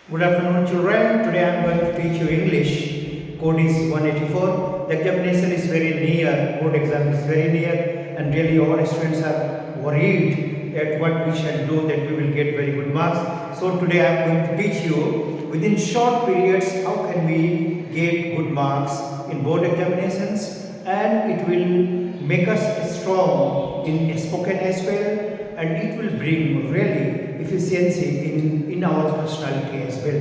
Good afternoon, children. Today I am going to teach you English. Code is 184. The examination is very near. Board exam is very near, and really all students are worried at what we shall do that we will get very good marks. So today I am going to teach you within short periods how can we get good marks in board examinations, and it will make us strong in spoken as well, and it will bring really efficiency in our personality as well.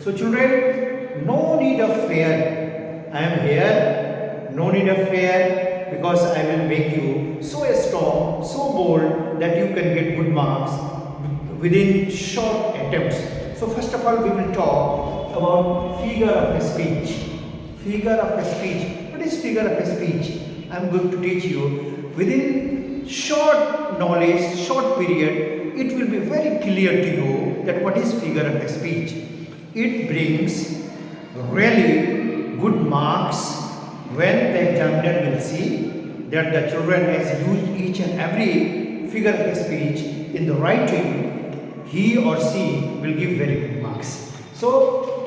So children, no need of fear. I am here. No need of fear, because I will make you so strong, so bold that you can get good marks within short attempts. So first of all, we will talk about figure of speech. Figure of speech. What is figure of speech? I am going to teach you within short knowledge, short period. It will be very clear to you that what is figure of speech. It brings really good marks when the examiner will see that the children has used each and every figure of speech in the writing. He or she will give very good marks. So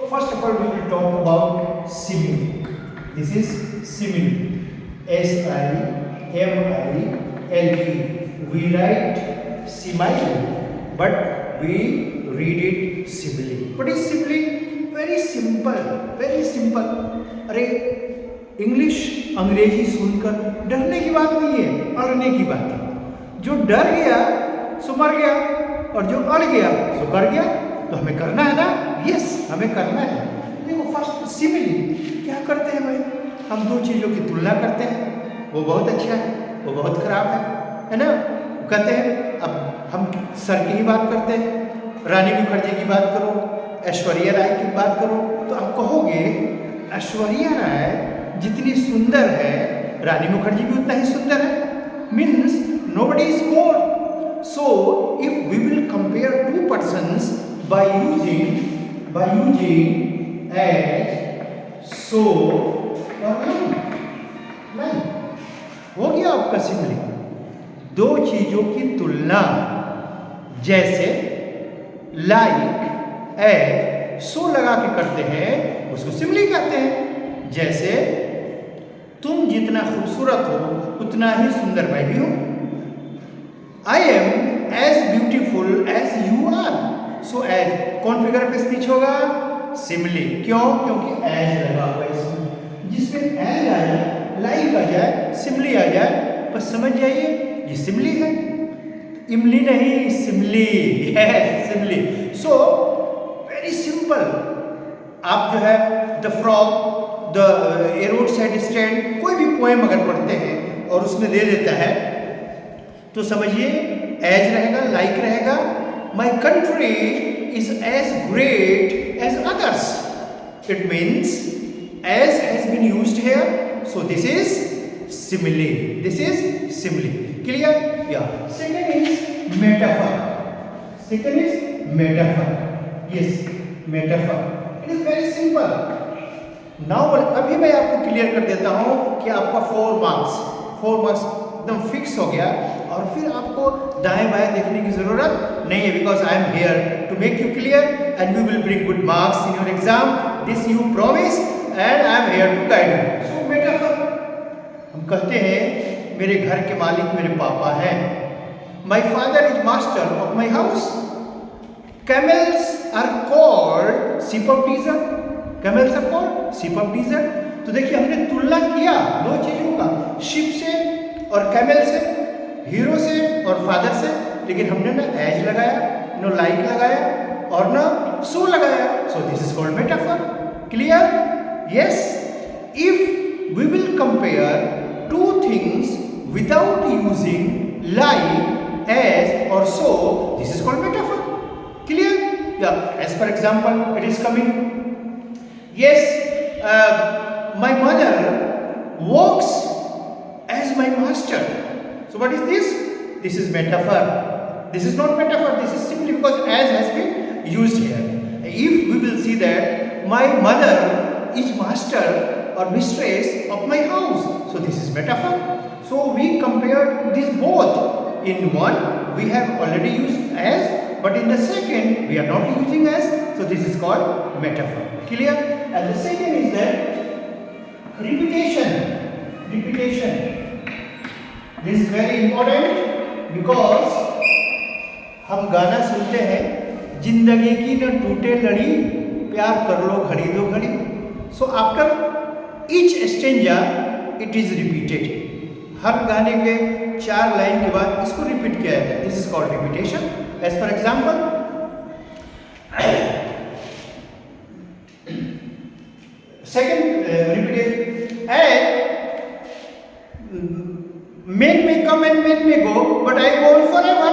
first of all, we will talk about simile. This is simile. S-I-M-I-L-E. We write simile, but we read it simile. What is simile? Very simple, very simple. अरे English अंग्रेजी सुनकर डरने की बात नहीं है, अड़ने की बात है। जो डर गया सो मर गया, और जो अड़ गया सो कर गया। तो हमें करना है ना, यस हमें करना है। देखो फर्स्ट सिमिली क्या करते हैं भाई, हम दो चीज़ों की तुलना करते हैं। वो बहुत अच्छा है, वो बहुत खराब है ना। कहते हैं अब हम सर की ही बात करते हैं, रानी मुखर्जी की बात करो, ऐश्वर्या राय की बात करो, तो आप कहोगे ऐश्वर्या राय जितनी सुंदर है, रानी मुखर्जी भी उतना ही सुंदर है। Means nobody is more. So if we will compare two persons by using age, so नहीं हो गया आपका सिमिली। दो चीजों की तुलना, जैसे लाइक, एज, सो लगा के करते हैं, उसको सिमिली कहते हैं। जैसे तुम जितना खूबसूरत हो उतना ही सुंदर मैं भी हूं। I am as beautiful as you are. So as कौन फिगर ऑफ स्पीच होगा? सिमिली। क्यों? क्योंकि एज लगा हुआ इसमें। जिसमें एज आ जाए, लाइक आ जाए, सिमिली आ जाए, बस समझ जाइए ये सिमिली है, इमली नहीं, सिमिली है, सिमिली। So very simple. आप जो है the frog, the A road side stand, कोई भी पोएम अगर पढ़ते हैं और उसमें दे देता है तो समझिए एज रहेगा, लाइक रहेगा। My country is as great as others. It means as has been used here, so this is simile. This is simile. Clear? Yeah. Second is metaphor. Second is metaphor. Yes, metaphor. It is very simple. Now अभी मैं आपको clear कर देता हूँ कि आपका 4 marks एकदम fix हो गया, और फिर आपको दाएं बाएं देखने की जरूरत नहीं है, because I am here to make you clear and we will bring good marks in your exam. This you promise and I am here to guide you. So metaphor, हम कहते हैं मेरे घर के मालिक मेरे पापा हैं। My father is master of my house. Camels are called ship of desert. Camels are called ship of desert. तो देखिए हमने तुलना किया दो चीजों का, शिप से और कैमल से, हीरो से और फादर से, लेकिन हमने ना एज लगाया, नो लाइक लगाया, और ना सो लगाया। So this is called metaphor. Clear? Yes. If we will compare two things without using like, as or so, this is called metaphor. Clear? Yeah. As for example, it is coming. Yes, my mother works as my master. So what is this? This is metaphor. This is not metaphor. This is simply because as has been used here. If we will see that my mother is master or mistress of my house, so this is metaphor. So we compare these both. In one we have already used as, but in the second we are not using as, so this is called metaphor. Clear? And the second is that repetition. This is very important because हम गाना सुनते हैं, जिंदगी की न टूटे लड़ी, प्यार कर लो घड़ी दो घड़ी. So after each stanza it is repeated. हर गाने के 4 लाइन के बाद इसको रिपीट किया जाता है. This is called repetition. As for example, second repetition, and men may come and men may go, but I go on forever.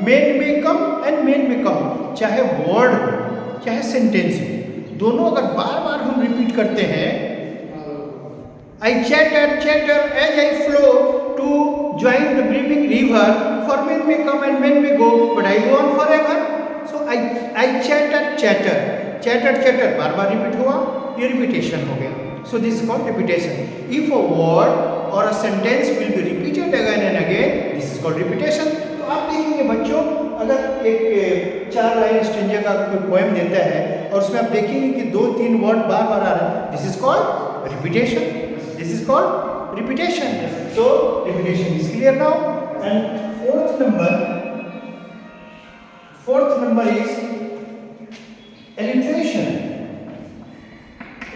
Men may come and men may come. चाहे word हो चाहे sentence हो, दोनों अगर बार बार हम repeat करते हैं, I chatter as I flow to join the brimming river, for men may come and men may go, but I go on forever. So I chatter bar bar repeat हुआ, ये repetition हो गया. So this is called repetition. If a word or a sentence will be repeated again and again, this is called repetition. तो आप देखेंगे बच्चों, अगर एक 4 लाइन स्टेंजा का कोई पोएम देता है और उसमें आप देखेंगे कि 2-3 वर्ड बार बार आ रहा है, this is called repetition. This is called repetition. So repetition is clear now. And fourth number is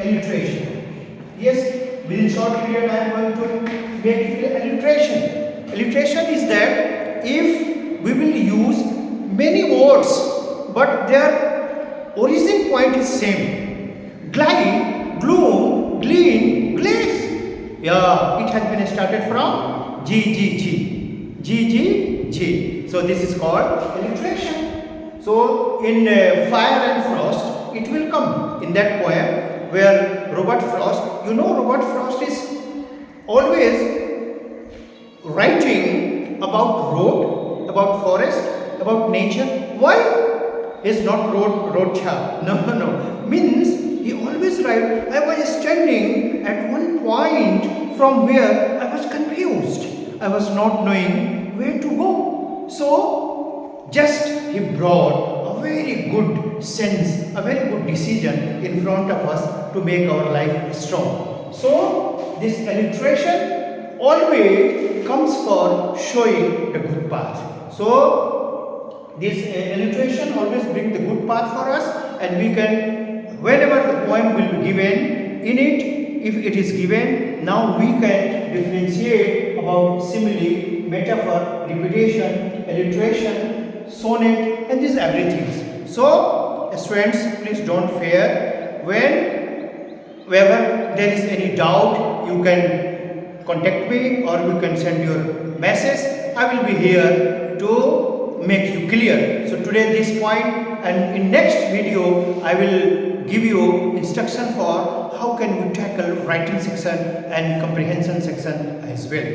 alliteration. Yes, within short period I am going to make it alliteration. Alliteration is that if we will use many words but their origin point is same. Glide, gloom, glean, glaze. Yeah, it has been started from G. So this is called alliteration. So in Fire and Frost, it will come in that poem where Robert Frost, Robert Frost is always writing about road, about forest, about nature. Why? He's not road chap. No. Means he always write, I was standing at one point from where I was confused. I was not knowing where to go. So just he brought a very good sense, a very good decision in front of us to make our life strong. So this alliteration always comes for showing the good path. So this alliteration always brings the good path for us, and we can, whenever the poem will be given in it, if it is given, now we can differentiate about simile, metaphor, repetition, alliteration, sonnet, and these everything. So students, please don't fear. Whenever there is any doubt, you can contact me or you can send your message. I will be here to make you clear. So today this point, and in next video I will give you instruction for how can you tackle writing section and comprehension section as well.